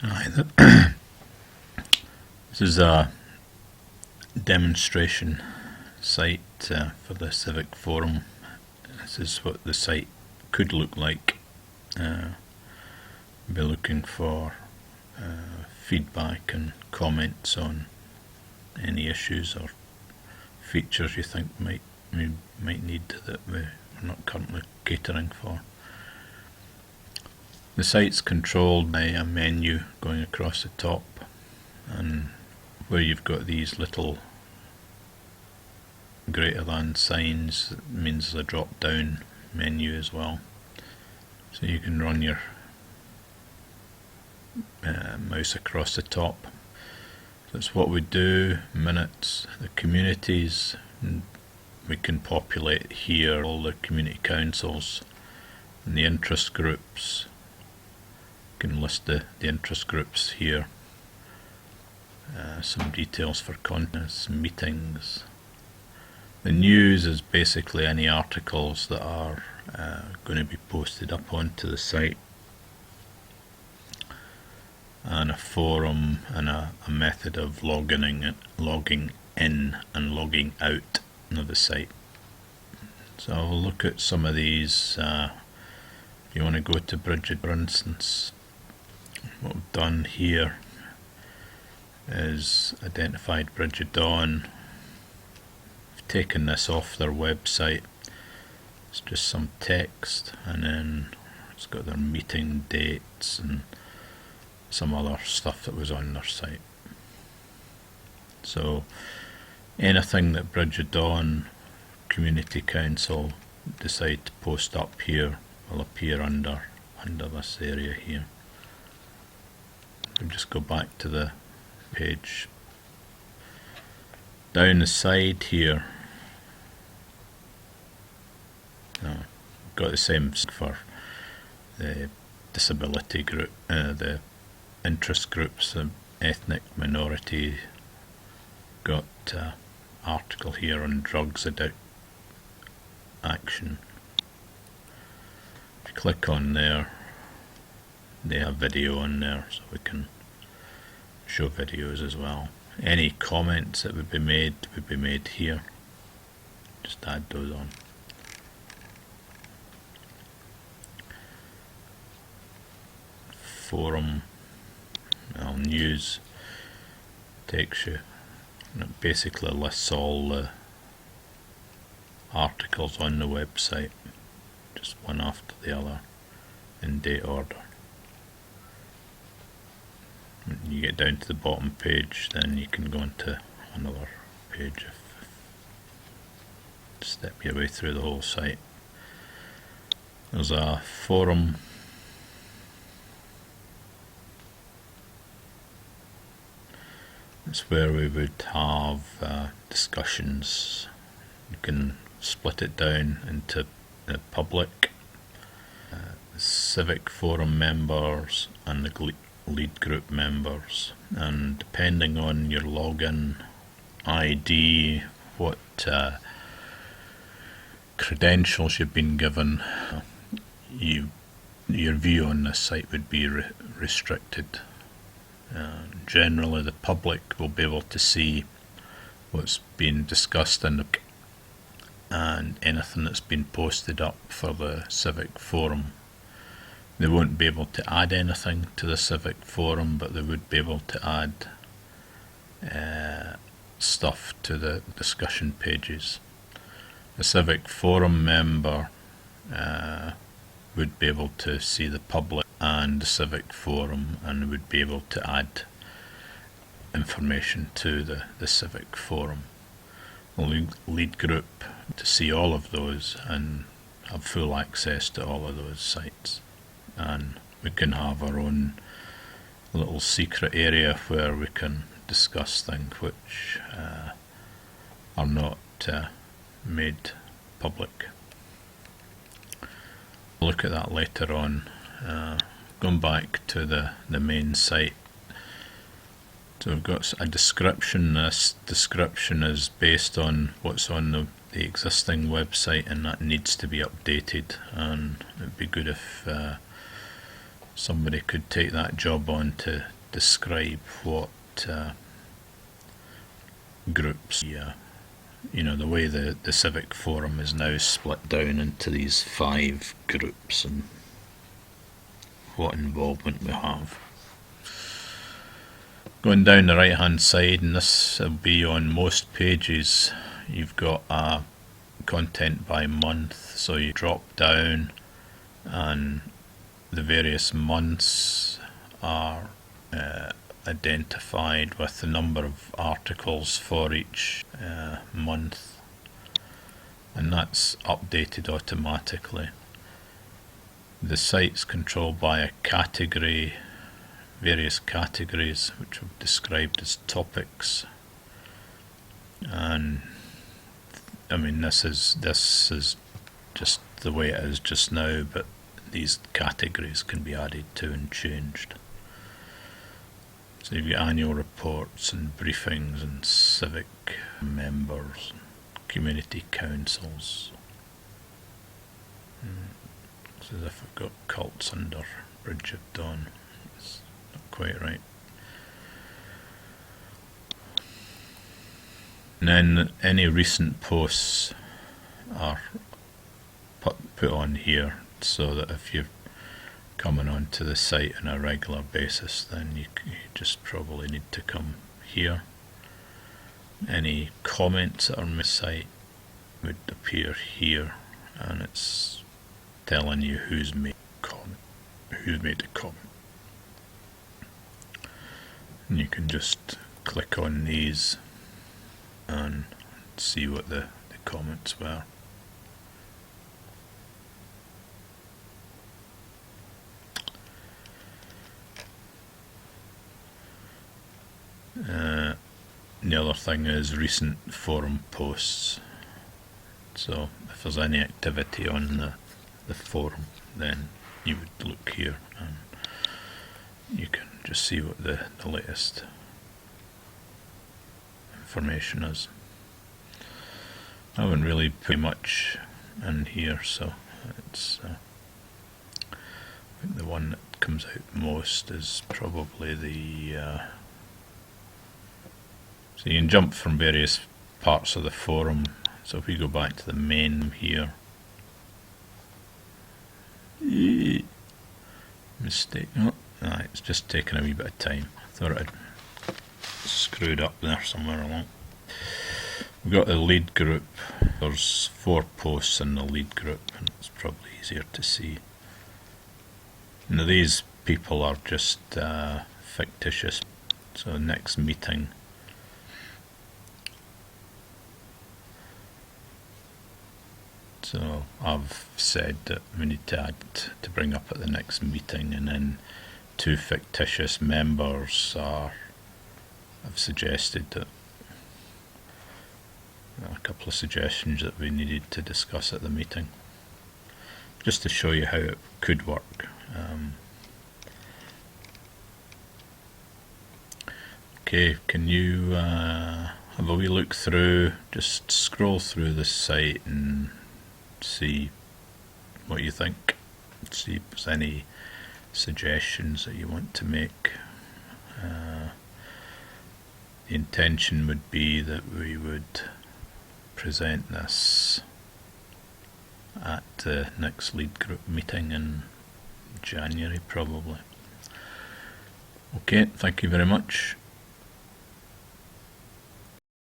Hi, this is a demonstration site for the Civic Forum. This is what the site could look like. Be looking for feedback and comments on any issues or features you think we might need that we're not currently catering for. The site's controlled by a menu going across the top, and where you've got these little greater than signs, it means there's a drop down menu as well, so you can run your mouse across the top. That's what we do. Minutes, the communities, and we can populate here all the community councils and the interest groups. Can list the interest groups here, some details for contents, meetings. The news is basically any articles that are going to be posted up onto the site, and a forum and a method of logging in and logging out of the site. So I'll look at some of these. If you want to go to Bridget, for instance, what we've done here is identified Bridget Dawn. We've taken this off their website. It's just some text, and then it's got their meeting dates and some other stuff that was on their site. So anything that Bridget Dawn Community Council decide to post up here will appear under this area here. We'll just go back to the page. Down the side here, got the same for the disability group, the interest groups, the ethnic minority. Got article here on drugs action. If you click on there, they have video on there, so we can show videos as well. Any comments that would be made here. Just add those on. Forum, news takes you, and it basically lists all the articles on the website, just one after the other in date order. When you get down to the bottom page, then you can go into another page. Step your way through the whole site. There's a forum. It's where we would have discussions. You can split it down into the public, the Civic Forum members, and the lead group members, and depending on your login ID, what credentials you've been given, your view on this site would be restricted. Generally the public will be able to see what's been discussed and anything that's been posted up for the Civic Forum. They won't be able to add anything to the Civic Forum, but they would be able to add stuff to the discussion pages. A Civic Forum member would be able to see the public and the Civic Forum, and would be able to add information to the Civic Forum. The lead group to see all of those and have full access to all of those sites. And we can have our own little secret area where we can discuss things which are not made public. We'll look at that later on. Going back to the main site, so we've got a description. This description is based on what's on the existing website, and that needs to be updated, and it'd be good if somebody could take that job on to describe what groups, the way the Civic Forum is now split down into these 5 groups and what involvement we have. Going down the right hand side, and this will be on most pages, you've got content by month, so you drop down and the various months are identified with the number of articles for each month, and that's updated automatically. The site's controlled by a category, various categories which are described as topics, and I mean this is just the way it is just now, but these categories can be added to and changed. So you've got annual reports and briefings and civic members, and community councils. It's as if I've got cults under Bridge of Dawn. It's not quite right. And then any recent posts are put on here, so that if you're coming onto the site on a regular basis, then you just probably need to come here. Any comments that are on the site would appear here, and it's telling you who's made a comment. And you can just click on these and see what the comments were. The other thing is recent forum posts, so if there's any activity on the forum, then you would look here and you can just see what the latest information is. I haven't really put much in here, so it's I think the one that comes out most is probably the so you can jump from various parts of the forum. So if we go back to the main here, mistake, it's just taken a wee bit of time. I thought I'd screwed up there somewhere along. We've got the lead group. There's 4 posts in the lead group, and it's probably easier to see. Now these people are just fictitious, so next meeting, so I've said that we need to add to bring up at the next meeting, and then 2 fictitious members I've suggested that a couple of suggestions that we needed to discuss at the meeting, just to show you how it could work. Okay, can you have a wee look through, just scroll through this site and see what you think, see if there's any suggestions that you want to make. The intention would be that we would present this at the next lead group meeting in January probably. Okay, thank you very much.